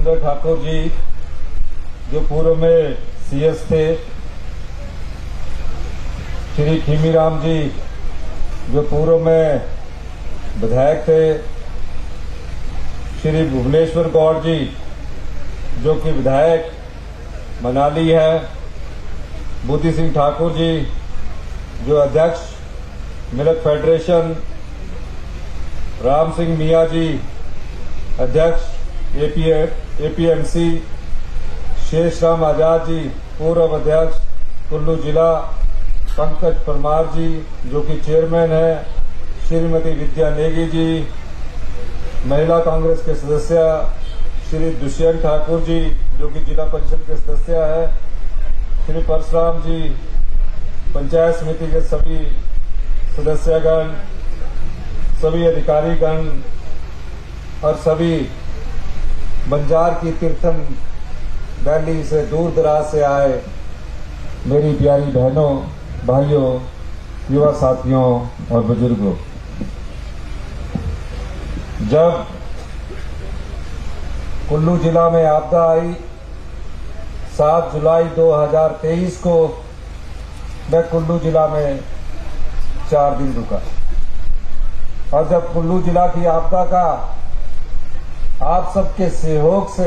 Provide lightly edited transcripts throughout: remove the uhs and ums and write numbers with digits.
सुंदर ठाकुर जी जो पूर्व में सीएस थे, श्री खीमीराम जी जो पूर्व में विधायक थे, श्री भुवनेश्वर गौड़ जी जो कि विधायक मनाली है, बुद्धि सिंह ठाकुर जी जो अध्यक्ष मिल्क फेडरेशन, राम सिंह मिया जी अध्यक्ष एपीएमसी, शेष राम आजाद जी पूर्व अध्यक्ष कुल्लू जिला, पंकज परमार जी जो कि चेयरमैन है, श्रीमती विद्या नेगी जी महिला कांग्रेस के सदस्य, श्री दुष्यंत ठाकुर जी जो कि जिला परिषद के सदस्य है, श्री परशुराम जी पंचायत समिति के सभी सदस्यगण, सभी अधिकारीगण और सभी बंजार की तीर्थन दिल्ली से दूर दराज से आए मेरी प्यारी बहनों, भाइयों, युवा साथियों और बुजुर्गों, जब कुल्लू जिला में आपदा आई 7 जुलाई 2023 को मैं कुल्लू जिला में 4 दिन रुका और जब कुल्लू जिला की आपदा का आप सबके सहयोग से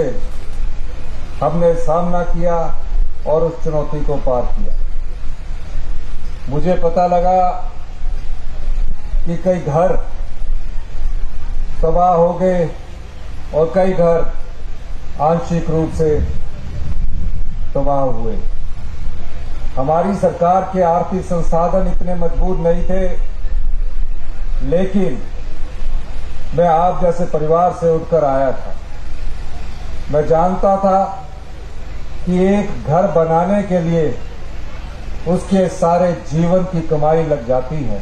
हमने सामना किया और उस चुनौती को पार किया, मुझे पता लगा कि कई घर तबाह हो गए और कई घर आंशिक रूप से तबाह हुए। हमारी सरकार के आर्थिक संसाधन इतने मजबूत नहीं थे, लेकिन मैं आप जैसे परिवार से उठकर आया था। मैं जानता था कि एक घर बनाने के लिए उसके सारे जीवन की कमाई लग जाती है।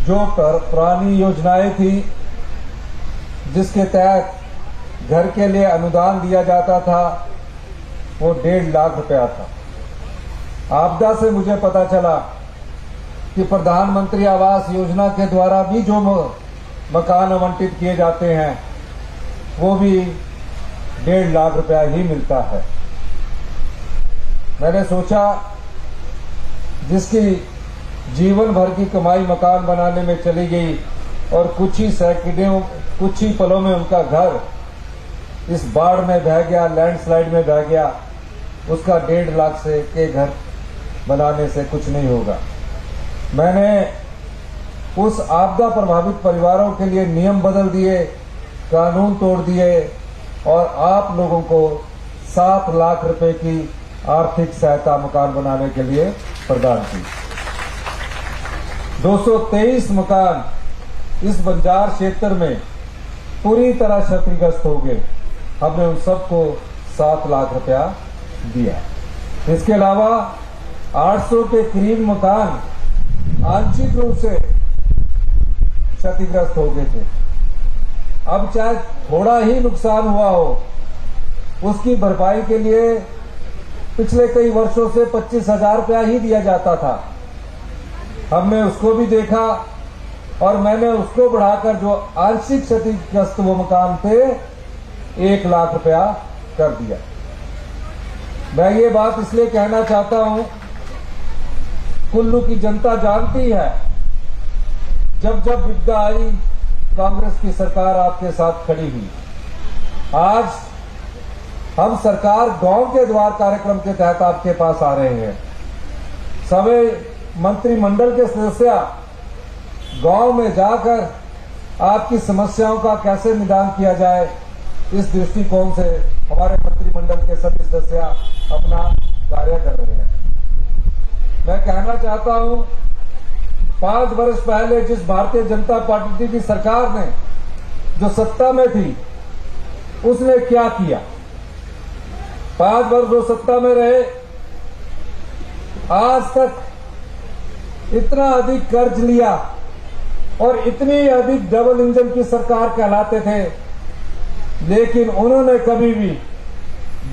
जो पुरानी योजनाएं थी जिसके तहत घर के लिए अनुदान दिया जाता था वो 1.5 लाख रुपया था। आपदा से मुझे पता चला कि प्रधानमंत्री आवास योजना के द्वारा भी जो मकान आवंटित किए जाते हैं वो भी 1.5 लाख रुपया ही मिलता है। मैंने सोचा जिसकी जीवन भर की कमाई मकान बनाने में चली गई और कुछ ही पलों में उनका घर इस बाढ़ में बह गया, लैंडस्लाइड में बह गया, उसका 1.5 लाख से के घर बनाने से कुछ नहीं होगा। मैंने उस आपदा प्रभावित परिवारों के लिए नियम बदल दिए, कानून तोड़ दिए और आप लोगों को 7 लाख रुपए की आर्थिक सहायता मकान बनाने के लिए प्रदान की। 223 मकान इस बंजार क्षेत्र में पूरी तरह क्षतिग्रस्त हो गए। हमने उन सबको 7 लाख रुपया दिया। इसके अलावा 800 के करीब मकान आंशिक रूप से क्षतिग्रस्त हो गए थे। अब चाहे थोड़ा ही नुकसान हुआ हो, उसकी भरपाई के लिए पिछले कई वर्षों से 25,000 रुपया ही दिया जाता था। हमने उसको भी देखा और मैंने उसको बढ़ाकर जो आंशिक क्षतिग्रस्त वो मकान थे 1 लाख रुपया कर दिया। मैं ये बात इसलिए कहना चाहता हूं, कुल्लू की जनता जानती है जब जब विपदा आई कांग्रेस की सरकार आपके साथ खड़ी हुई। आज हम सरकार गांव के द्वार कार्यक्रम के तहत आपके पास आ रहे हैं। सभी मंत्रिमंडल के सदस्य गांव में जाकर आपकी समस्याओं का कैसे निदान किया जाए, इस दृष्टिकोण से हमारे मंत्रिमंडल के सभी सदस्य अपना कार्य कर रहे हैं। मैं कहना चाहता हूं, 5 वर्ष पहले जिस भारतीय जनता पार्टी की सरकार ने जो सत्ता में थी उसने क्या किया। 5 वर्ष वो सत्ता में रहे, आज तक इतना अधिक कर्ज लिया और इतनी अधिक डबल इंजन की सरकार कहलाते थे, लेकिन उन्होंने कभी भी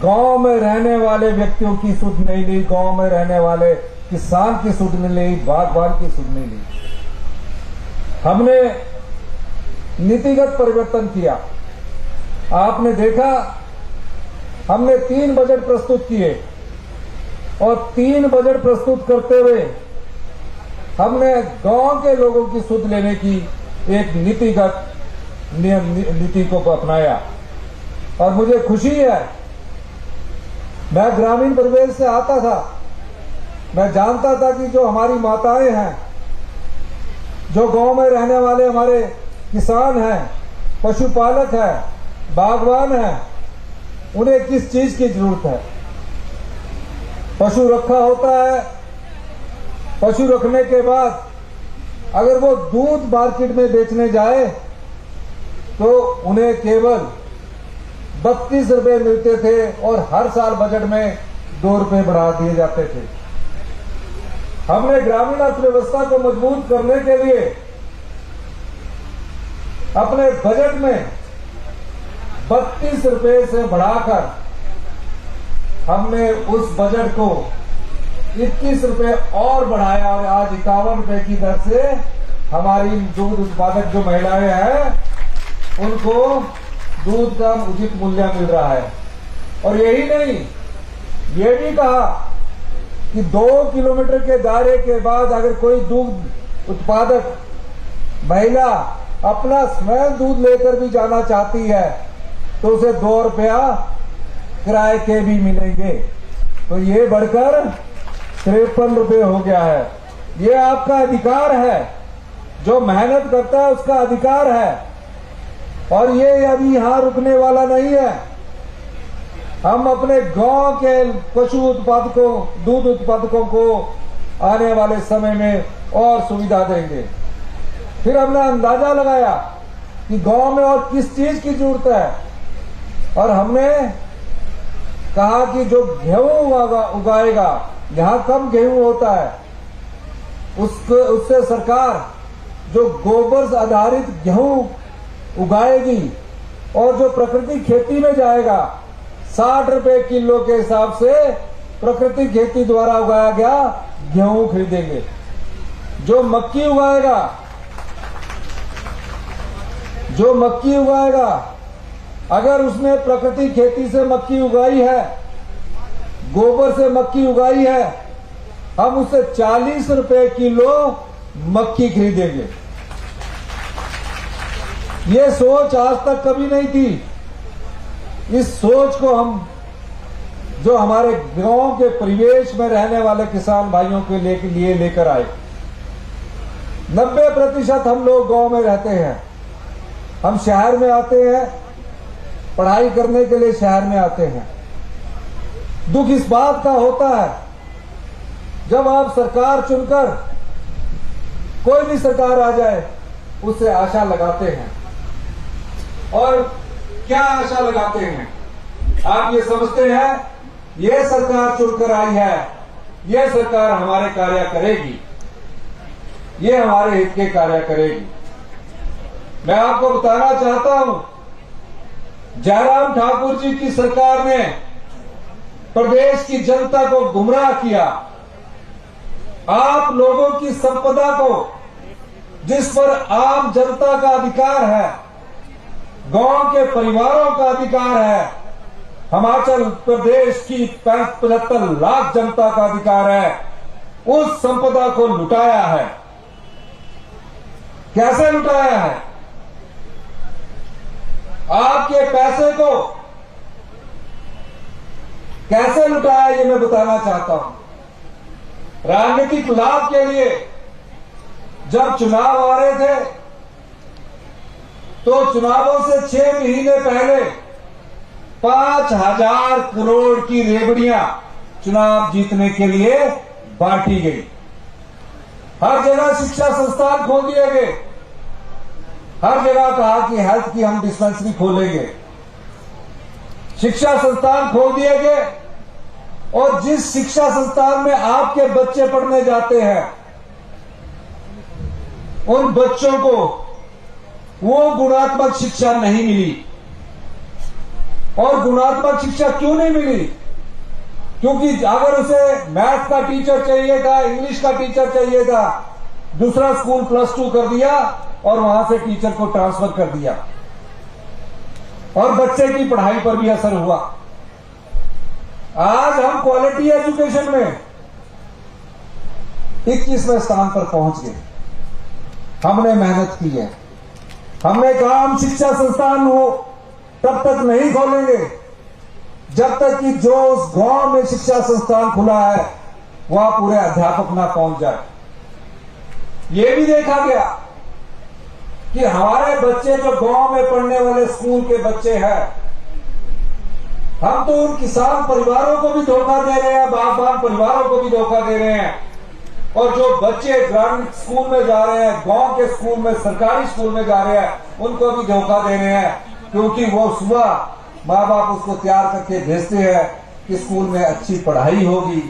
गांव में रहने वाले व्यक्तियों की सुध नहीं ली, गांव में रहने वाले किसान की सुध नहीं ली, बागवान की सुध नहीं ली। हमने नीतिगत परिवर्तन किया। आपने देखा हमने 3 बजट प्रस्तुत किए और 3 बजट प्रस्तुत करते हुए हमने गांव के लोगों की सुध लेने की एक नीति को अपनाया और मुझे खुशी है। मैं ग्रामीण परिवेश से आता था, मैं जानता था कि जो हमारी माताएं हैं, जो गांव में रहने वाले हमारे किसान हैं, पशुपालक हैं, बागवान हैं, उन्हें किस चीज की जरूरत है। पशु रखा होता है, पशु रखने के बाद अगर वो दूध मार्केट में बेचने जाए तो उन्हें केवल 32 रुपए मिलते थे और हर साल बजट में 2 रुपए बढ़ा दिए जाते थे। हमने ग्रामीण अर्थव्यवस्था को मजबूत करने के लिए अपने बजट में 32 रुपए से बढ़ाकर हमने उस बजट को 21 रुपए और बढ़ाया और आज 51 रुपए की दर से हमारी दूध उत्पादक जो महिलाएं हैं उनको दूध का उचित मूल्य मिल रहा है। और यही नहीं, ये भी कहा कि 2 किलोमीटर के दायरे के बाद अगर कोई दूध उत्पादक महिला अपना स्वयं दूध लेकर भी जाना चाहती है तो उसे 2 रुपया किराए के भी मिलेंगे। तो ये बढ़कर 53 रुपये हो गया है। ये आपका अधिकार है, जो मेहनत करता है उसका अधिकार है और ये अभी यहां रुकने वाला नहीं है। हम अपने गांव के पशु उत्पादकों, दूध उत्पादकों को आने वाले समय में और सुविधा देंगे। फिर हमने अंदाजा लगाया कि गांव में और किस चीज की जरूरत है और हमने कहा कि जो गेहूं उगाएगा, यहां कम गेहूं होता है, उससे सरकार जो गोबर आधारित गेहूं उगाएगी और जो प्राकृतिक खेती में जाएगा 60 रुपए किलो के हिसाब से प्राकृतिक खेती द्वारा उगाया गया गेहूं खरीदेंगे। जो मक्की उगाएगा अगर उसने प्राकृतिक खेती से मक्की उगाई है, गोबर से मक्की उगाई है, हम उससे 40 रुपए किलो मक्की खरीदेंगे। ये सोच आज तक कभी नहीं थी। इस सोच को हम जो हमारे गांव के परिवेश में रहने वाले किसान भाइयों के लिए लेकर आए। 90% हम लोग गांव में रहते हैं। हम शहर में आते हैं, पढ़ाई करने के लिए शहर में आते हैं। दुख इस बात का होता है जब आप सरकार चुनकर कोई भी सरकार आ जाए उससे आशा लगाते हैं। और क्या आशा लगाते हैं? आप ये समझते हैं ये सरकार चुनकर आई है, ये सरकार हमारे कार्य करेगी, ये हमारे हित के कार्य करेगी। मैं आपको बताना चाहता हूं, जयराम ठाकुर जी की सरकार ने प्रदेश की जनता को गुमराह किया। आप लोगों की संपदा को, जिस पर आम जनता का अधिकार है, गांव के परिवारों का अधिकार है, हिमाचल प्रदेश की 75 लाख जनता का अधिकार है, उस संपदा को लुटाया है। कैसे लुटाया है? आपके पैसे को कैसे लुटाया ये मैं बताना चाहता हूं। राजनीतिक लाभ के लिए जब चुनाव आ रहे थे तो चुनावों से 6 महीने पहले 5,000 करोड़ की रेवड़ियां चुनाव जीतने के लिए बांटी गई। हर जगह शिक्षा संस्थान खोल दिए गए। हर जगह कहा कि हेल्थ की हम डिस्पेंसरी खोलेंगे। शिक्षा संस्थान खोल दिए गए और जिस शिक्षा संस्थान में आपके बच्चे पढ़ने जाते हैं उन बच्चों को वो गुणात्मक शिक्षा नहीं मिली। और गुणात्मक शिक्षा क्यों नहीं मिली? क्योंकि अगर उसे मैथ का टीचर चाहिए था, इंग्लिश का टीचर चाहिए था, दूसरा स्कूल +2 कर दिया और वहां से टीचर को ट्रांसफर कर दिया। और बच्चे की पढ़ाई पर भी असर हुआ। आज हम क्वालिटी एजुकेशन में 21वें स्थान पर पहुंच गए। हमने मेहनत की है। हमने कहा हम शिक्षा संस्थान हो तब तक नहीं खोलेंगे जब तक कि जो उस गांव में शिक्षा संस्थान खुला है वह पूरे अध्यापक ना पहुंच जाए। यह भी देखा गया कि हमारे बच्चे जो गांव में पढ़ने वाले स्कूल के बच्चे हैं, हम तो उन किसान परिवारों को भी धोखा दे रहे हैं, बागबान परिवारों को भी धोखा दे रहे हैं। और जो बच्चे ग्रामीण स्कूल में जा रहे हैं, गांव के स्कूल में, सरकारी स्कूल में जा रहे हैं, उनको भी धोखा दे रहे हैं, क्योंकि वो सुबह माँ बाप उसको तैयार करके भेजते हैं कि स्कूल में अच्छी पढ़ाई होगी,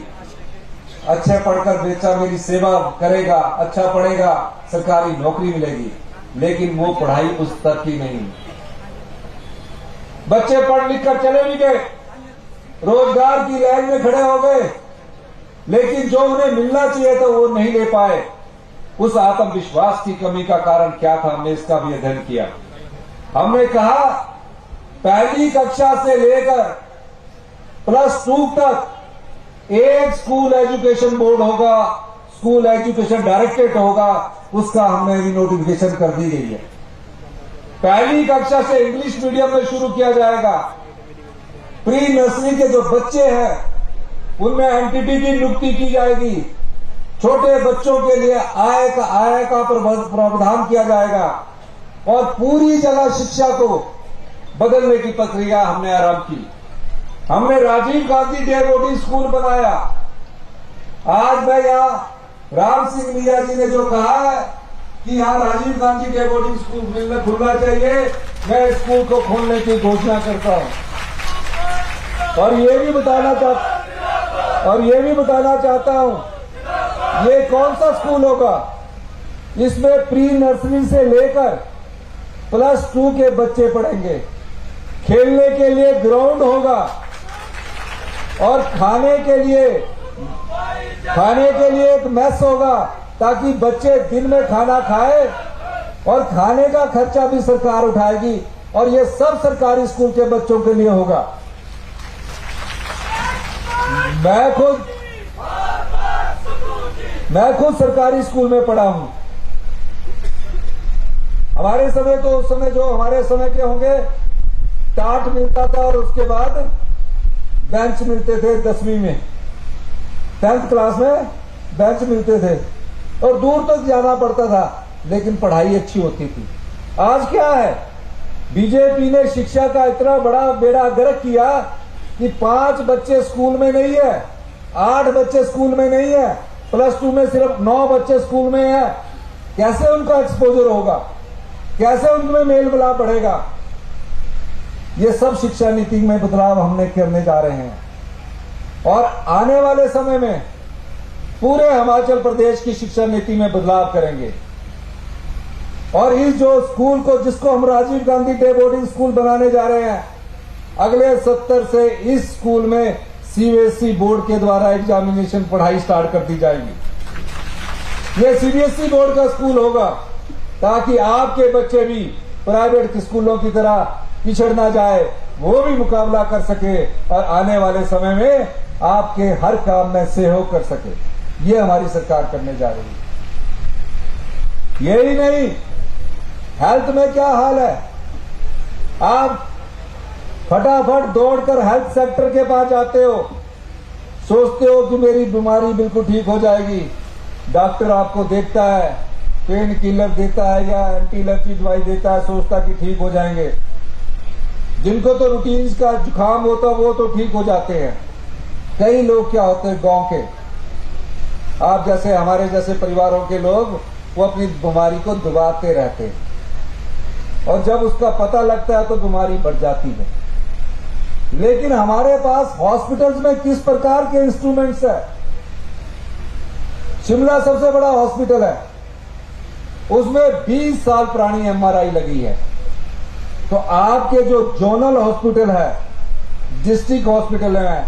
अच्छे पढ़कर बच्चा मेरी सेवा करेगा, अच्छा पढ़ेगा, सरकारी नौकरी मिलेगी। लेकिन वो पढ़ाई उस तक की नहीं। बच्चे पढ़ लिख कर चले भी गए, रोजगार की लाइन में खड़े हो गए, लेकिन जो उन्हें मिलना चाहिए था वो नहीं ले पाए। उस आत्मविश्वास की कमी का कारण क्या था, हमने इसका भी अध्ययन किया। हमने कहा पहली कक्षा से लेकर +2 तक एक स्कूल एजुकेशन बोर्ड होगा, स्कूल एजुकेशन डायरेक्टरेट होगा, उसका हमने भी नोटिफिकेशन कर दी गई है। पहली कक्षा से इंग्लिश मीडियम में शुरू किया जाएगा। प्री नर्सरी के जो बच्चे हैं उनमें एनटीटी की नियुक्ति की जाएगी। छोटे बच्चों के लिए आय का प्रावधान किया जाएगा और पूरी जगह शिक्षा को बदलने की प्रक्रिया हमने आरंभ की। हमने Rajiv Gandhi day boarding school बनाया। आज मैं यहां राम सिंह मीणा जी ने जो कहा है कि यहां Rajiv Gandhi day boarding school खुलना चाहिए, मैं स्कूल को खोलने की घोषणा करता हूं। और ये भी बताना चाहता हूं ये कौन सा स्कूल होगा। इसमें प्री नर्सरी से लेकर +2 के बच्चे पढ़ेंगे। खेलने के लिए ग्राउंड होगा और खाने के लिए एक मेस होगा, ताकि बच्चे दिन में खाना खाए और खाने का खर्चा भी सरकार उठाएगी। और ये सब सरकारी स्कूल के बच्चों के लिए होगा। मैं खुद सरकारी स्कूल में पढ़ा हूं। हमारे समय तो उस समय जो हमारे समय के होंगे टाट मिलता था और उसके बाद बेंच मिलते थे। 10वीं में 10th क्लास में बेंच मिलते थे और दूर तक जाना पड़ता था, लेकिन पढ़ाई अच्छी होती थी। आज क्या है, बीजेपी ने शिक्षा का इतना बड़ा बेड़ा गर्क किया कि 5 बच्चे स्कूल में नहीं है, 8 बच्चे स्कूल में नहीं है, +2 में सिर्फ 9 बच्चे स्कूल में है। कैसे उनका एक्सपोजर होगा, कैसे उनमें मेल मिलाप बढ़ेगा। ये सब शिक्षा नीति में बदलाव हमने करने जा रहे हैं और आने वाले समय में पूरे हिमाचल प्रदेश की शिक्षा नीति में बदलाव करेंगे। और इस जो स्कूल को, जिसको हम Rajiv Gandhi day boarding school बनाने जा रहे हैं, अगले 70 से इस स्कूल में सीबीएसई बोर्ड के द्वारा एग्जामिनेशन पढ़ाई स्टार्ट कर दी जाएगी। ये सीबीएसई बोर्ड का स्कूल होगा, ताकि आपके बच्चे भी प्राइवेट स्कूलों की तरह पिछड़ ना जाए, वो भी मुकाबला कर सके और आने वाले समय में आपके हर काम में सहयोग कर सके। ये हमारी सरकार करने जा रही है। यही नहीं, हेल्थ में क्या हाल है। आप फटाफट दौड़कर हेल्थ सेक्टर के पास जाते हो, सोचते हो कि मेरी बीमारी बिल्कुल ठीक हो जाएगी। डॉक्टर आपको देखता है, पेन किलर देता है या एंटी एलर्जी दवाई देता है, सोचता कि ठीक हो जाएंगे। जिनको तो रूटीन का जुकाम होता वो तो ठीक हो जाते हैं। कई लोग क्या होते हैं, गांव के, आप जैसे हमारे जैसे परिवारों के लोग, वो अपनी बीमारी को दबाते रहते हैं और जब उसका पता लगता है तो बीमारी बढ़ जाती है। लेकिन हमारे पास हॉस्पिटल्स में किस प्रकार के इंस्ट्रूमेंट्स है। शिमला सबसे बड़ा हॉस्पिटल है, उसमें 20 साल पुरानी एमआरआई लगी है। तो आपके जो जोनल हॉस्पिटल है, डिस्ट्रिक्ट हॉस्पिटल है,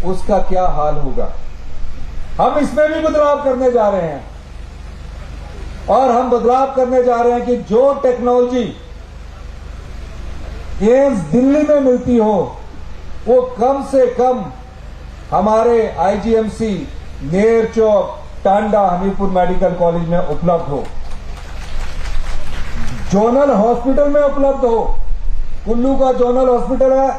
उसका क्या हाल होगा। हम इसमें भी बदलाव करने जा रहे हैं और हम बदलाव करने जा रहे हैं कि जो टेक्नोलॉजी एम्स दिल्ली में मिलती हो, वो कम से कम हमारे आईजीएमसी, नेर चौक, टांडा, हमीरपुर मेडिकल कॉलेज में उपलब्ध हो, जोनल हॉस्पिटल में उपलब्ध हो। कुल्लू का जोनल हॉस्पिटल है,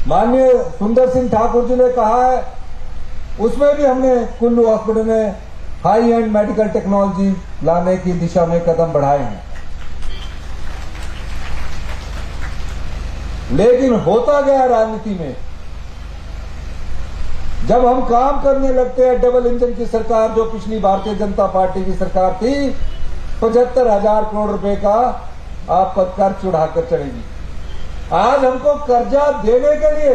माननीय सुंदर सिंह ठाकुर जी ने कहा है, उसमें भी हमने कुल्लू हॉस्पिटल में हाई एंड मेडिकल टेक्नोलॉजी लाने की दिशा में कदम बढ़ाए हैं। लेकिन होता गया राजनीति में, जब हम काम करने लगते हैं, डबल इंजन की सरकार जो पिछली भारतीय जनता पार्टी की सरकार थी, 75,000 करोड़ रुपए का आप पर कर्ज चढ़ाकर चढ़ेगी। आज हमको कर्जा देने के लिए,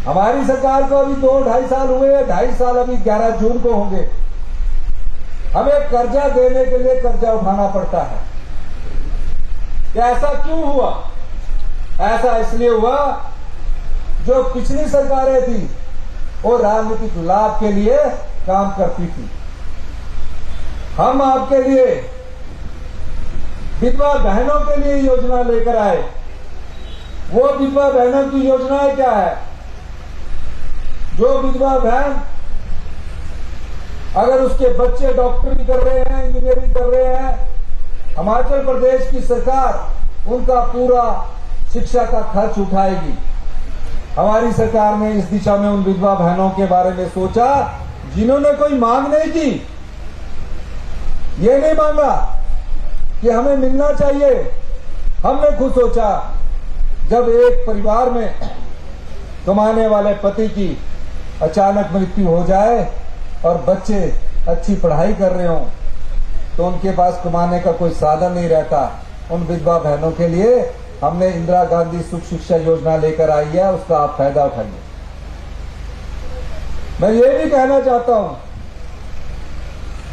हमारी सरकार को अभी 2-2.5 साल हुए हैं, 2.5 साल अभी 11 जून को होंगे, हमें कर्जा देने के लिए कर्जा उठाना पड़ता है। ऐसा क्यों हुआ? ऐसा इसलिए हुआ, जो पिछली सरकारें थी वो राजनीतिक लाभ के लिए काम करती थी। हम आपके लिए विधवा बहनों के लिए योजना लेकर आए। वो विधवा बहनों की योजनाएं क्या है? जो विधवा बहन अगर उसके बच्चे डॉक्टरी कर रहे हैं, इंजीनियरिंग कर रहे हैं, हिमाचल प्रदेश की सरकार उनका पूरा शिक्षा का खर्च उठाएगी। हमारी सरकार ने इस दिशा में उन विधवा बहनों के बारे में सोचा जिन्होंने कोई मांग नहीं की। ये नहीं मांगा कि हमें मिलना चाहिए। हमने खुद सोचा, जब एक परिवार में कमाने वाले पति की अचानक मृत्यु हो जाए और बच्चे अच्छी पढ़ाई कर रहे हों, तो उनके पास कमाने का कोई साधन नहीं रहता। उन विधवा बहनों के लिए हमने इंदिरा गांधी सुख शिक्षा योजना लेकर आई है, उसका आप फायदा उठाइए। मैं ये भी कहना चाहता हूं,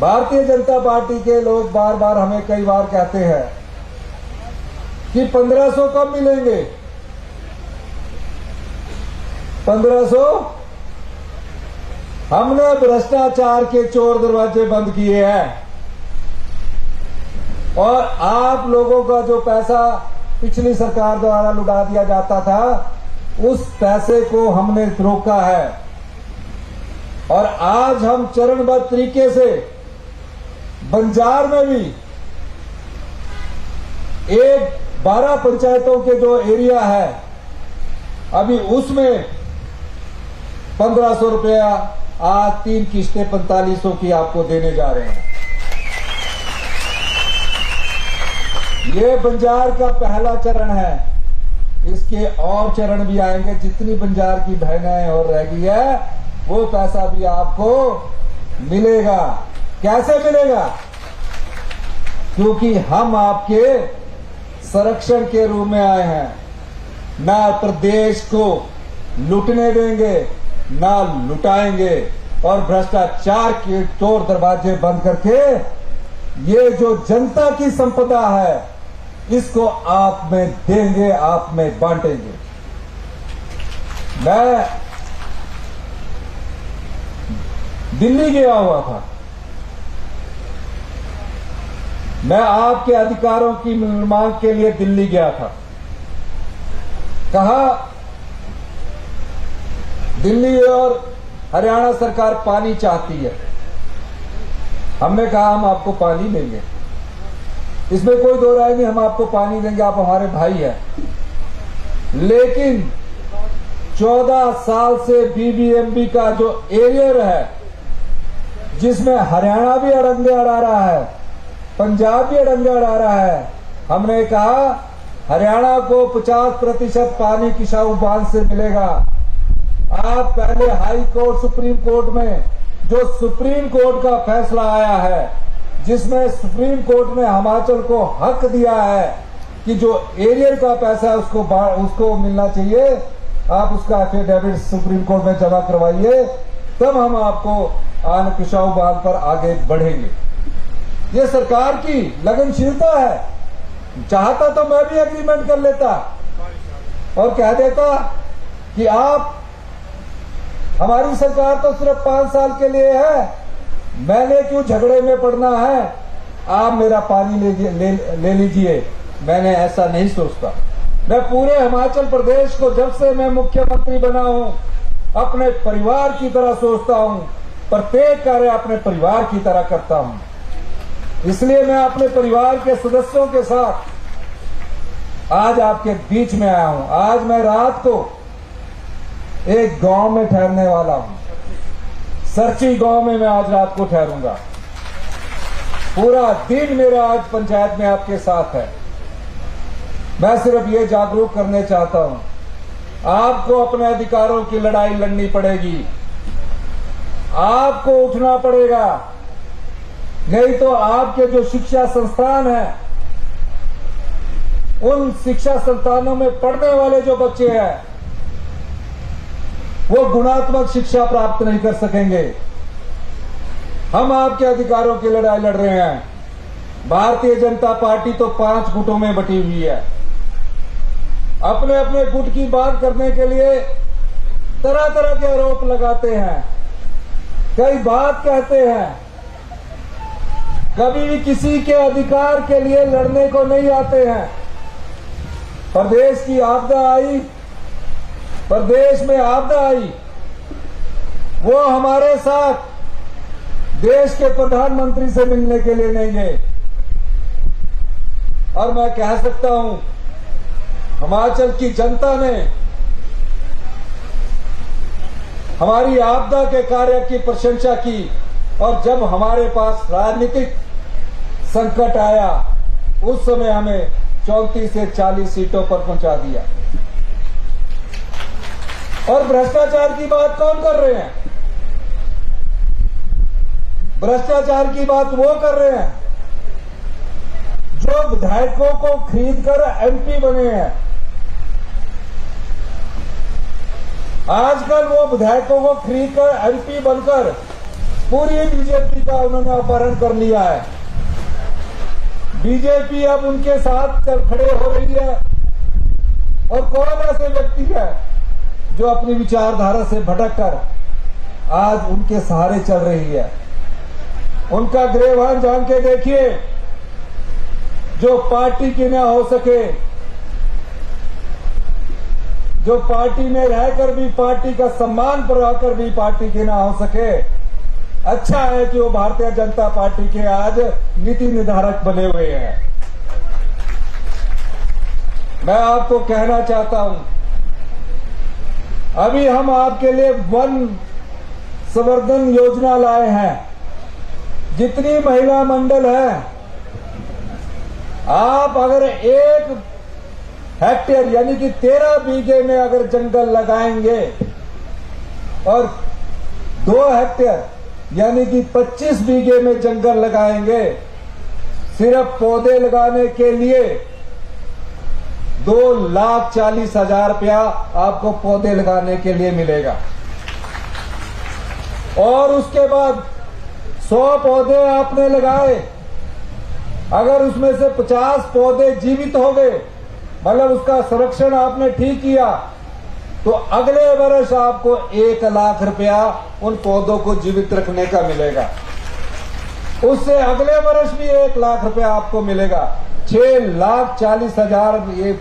भारतीय जनता पार्टी के लोग बार बार हमें कई बार कहते हैं कि 1500 कब मिलेंगे, 1500। हमने भ्रष्टाचार के चोर दरवाजे बंद किए हैं और आप लोगों का जो पैसा पिछली सरकार द्वारा लुटा दिया जाता था, उस पैसे को हमने रोका है। और आज हम चरणबद्ध तरीके से बंजार में भी एक 12 पंचायतों के जो एरिया है, अभी उसमें 1500 रुपया आज 3 किस्तें 4500 की आपको देने जा रहे हैं। ये बंजार का पहला चरण है, इसके और चरण भी आएंगे। जितनी बंजार की बहनें और रह गई है, वो पैसा भी आपको मिलेगा। कैसे मिलेगा? क्योंकि हम आपके संरक्षण के रूप में आए हैं। ना प्रदेश को लूटने देंगे, ना लुटाएंगे, और भ्रष्टाचार के चोर दरवाजे बंद करके ये जो जनता की संपदा है, इसको आप में देंगे, आप में बांटेंगे। मैं दिल्ली गया हुआ था, मैं आपके अधिकारों की मांग के लिए दिल्ली गया था। कहा दिल्ली और हरियाणा सरकार पानी चाहती है। हमने कहा हम आपको पानी देंगे, इसमें कोई दो राय नहीं, हम आपको पानी देंगे, आप हमारे भाई हैं। लेकिन 14 साल से बीबीएमबी का जो एरियर है, जिसमें हरियाणा भी अड़ंगे अड़ा रहा है, पंजाब भी अड़ंगे अड़ा रहा है, हमने कहा हरियाणा को 50% पानी किसाऊ बांध से मिलेगा। आप पहले हाई कोर्ट, सुप्रीम कोर्ट में जो सुप्रीम कोर्ट का फैसला आया है, जिसमें सुप्रीम कोर्ट ने हिमाचल को हक दिया है कि जो एरियर का पैसा है उसको मिलना चाहिए, आप उसका एफिडेविट सुप्रीम कोर्ट में जमा करवाइए, तब हम आपको आन किसाऊ बांध पर आगे बढ़ेंगे। ये सरकार की लगनशीलता है। चाहता तो मैं भी एग्रीमेंट कर लेता और कह देता कि आप, हमारी सरकार तो सिर्फ 5 साल के लिए है, मैंने क्यों झगड़े में पड़ना है, आप मेरा पानी ले लीजिए। मैंने ऐसा नहीं सोचता। मैं पूरे हिमाचल प्रदेश को जब से मैं मुख्यमंत्री बना हूं अपने परिवार की तरह सोचता हूं, प्रत्येक कार्य अपने परिवार की तरह करता हूं। इसलिए मैं अपने परिवार के सदस्यों के साथ आज आपके बीच में आया हूं। आज मैं रात को एक गांव में ठहरने वाला हूं। सरची गांव में मैं आज रात को ठहरूंगा। पूरा दिन मेरा आज पंचायत में आपके साथ है। मैं सिर्फ ये जागरूक करने चाहता हूं, आपको अपने अधिकारों की लड़ाई लड़नी पड़ेगी, आपको उठना पड़ेगा। नहीं तो आपके जो शिक्षा संस्थान हैं, उन शिक्षा संस्थानों में पढ़ने वाले जो बच्चे हैं वो गुणात्मक शिक्षा प्राप्त नहीं कर सकेंगे। हम आपके अधिकारों की लड़ाई लड़ रहे हैं। भारतीय जनता पार्टी तो 5 गुटों में बटी हुई है। अपने अपने गुट की बात करने के लिए तरह तरह के आरोप लगाते हैं, कई बात कहते हैं, कभी भी किसी के अधिकार के लिए लड़ने को नहीं आते हैं। प्रदेश की आपदा आई, प्रदेश में आपदा आई, वो हमारे साथ देश के प्रधानमंत्री से मिलने के लिए नहीं गए। और मैं कह सकता हूं, हिमाचल की जनता ने हमारी आपदा के कार्य की प्रशंसा की, और जब हमारे पास राजनीतिक संकट आया उस समय हमें 34 से 40 सीटों पर पहुंचा दिया। और भ्रष्टाचार की बात कौन कर रहे हैं? भ्रष्टाचार की बात वो कर रहे हैं जो विधायकों को खरीदकर एमपी बने हैं। आजकल वो विधायकों को खरीदकर एमपी बनकर पूरी बीजेपी का उन्होंने अपहरण कर लिया है। बीजेपी अब उनके साथ चल खड़े हो रही है। और कौन ऐसे व्यक्ति है जो अपनी विचारधारा से भटककर आज उनके सहारे चल रही है? उनका ग्रेवान जान के देखिए। जो पार्टी की न हो सके, जो पार्टी में रहकर भी पार्टी का सम्मान पर रहकर भी पार्टी की ना हो सके, अच्छा है कि वो भारतीय जनता पार्टी के आज नीति निर्धारक बने हुए हैं। मैं आपको कहना चाहता हूं, अभी हम आपके लिए वन संवर्धन योजना लाए हैं। जितनी महिला मंडल है, आप अगर 1 हेक्टेयर यानी कि 13 बीघे में अगर जंगल लगाएंगे और 2 हेक्टेयर यानी कि 25 बीघे में जंगल लगाएंगे, सिर्फ पौधे लगाने के लिए 2,40,000 रुपया आपको पौधे लगाने के लिए मिलेगा। और उसके बाद 100 पौधे आपने लगाए, अगर उसमें से 50 पौधे जीवित हो गए, मतलब उसका संरक्षण आपने ठीक किया, तो अगले वर्ष आपको 1 लाख रुपया उन पौधों को जीवित रखने का मिलेगा। उससे अगले वर्ष भी 1 लाख रुपया आपको मिलेगा। 6,40,000 ये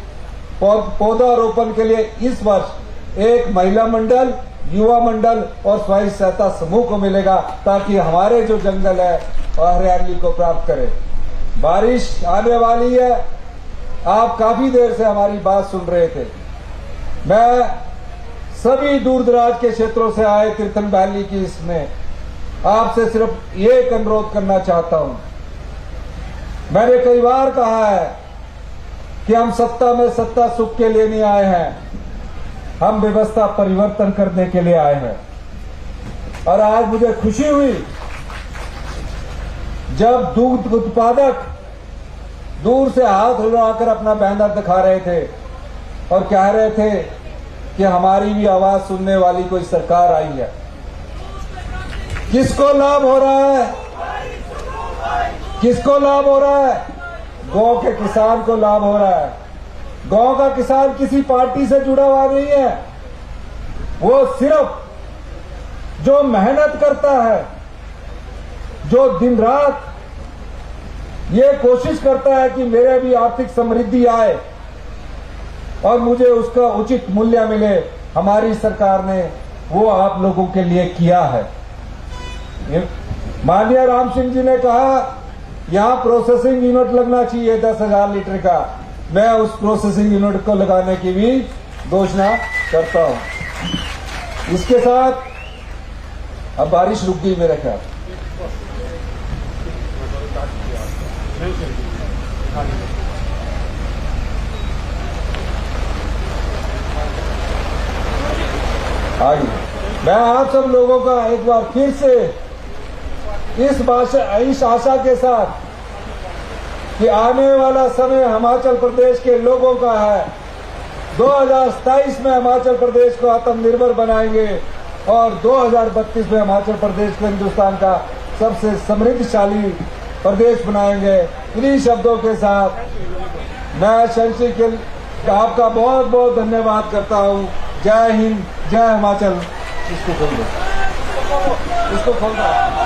पौधारोपण के लिए इस वर्ष एक महिला मंडल, युवा मंडल और स्वयं सहायता समूह को मिलेगा, ताकि हमारे जो जंगल है और हरियाली को प्राप्त करें। बारिश आने वाली है, आप काफी देर से हमारी बात सुन रहे थे। मैं सभी दूर दराज के क्षेत्रों से आए तीर्थन वैली की इसमें आपसे सिर्फ एक अनुरोध करना चाहता हूं। मैंने कई बार कहा है कि हम सत्ता में सत्ता सुख के लिए नहीं आए हैं, हम व्यवस्था परिवर्तन करने के लिए आए हैं। और आज मुझे खुशी हुई जब दूध उत्पादक दूर से हाथ हिलाकर अपना बैनर दिखा रहे थे और कह रहे थे कि हमारी भी आवाज सुनने वाली कोई सरकार आई है। किसको लाभ हो रहा है? किसको लाभ हो रहा है? गांव के किसान को लाभ हो रहा है। गांव का किसान किसी पार्टी से जुड़ा हुआ नहीं है, वो सिर्फ जो मेहनत करता है, जो दिन रात ये कोशिश करता है कि मेरे भी आर्थिक समृद्धि आए और मुझे उसका उचित मूल्य मिले। हमारी सरकार ने वो आप लोगों के लिए किया है। माननीय राम सिंह जी ने कहा यहाँ प्रोसेसिंग यूनिट लगना चाहिए 10,000 लीटर का। मैं उस प्रोसेसिंग यूनिट को लगाने की भी घोषणा करता हूं। इसके साथ अब बारिश रुक गई मेरे ख्याल। आइए, मैं आप सब लोगों का एक बार फिर से इस आशा के साथ कि आने वाला समय हिमाचल प्रदेश के लोगों का है। 2027 में हिमाचल प्रदेश को आत्मनिर्भर बनाएंगे और 2032 में हिमाचल प्रदेश को हिंदुस्तान का सबसे समृद्धशाली प्रदेश बनाएंगे। इन्हीं शब्दों के साथ मैं शंशी के आपका बहुत बहुत धन्यवाद करता हूँ। जय हिंद, जय हिमाचल। इसको खोल दो, इसको खोल दो।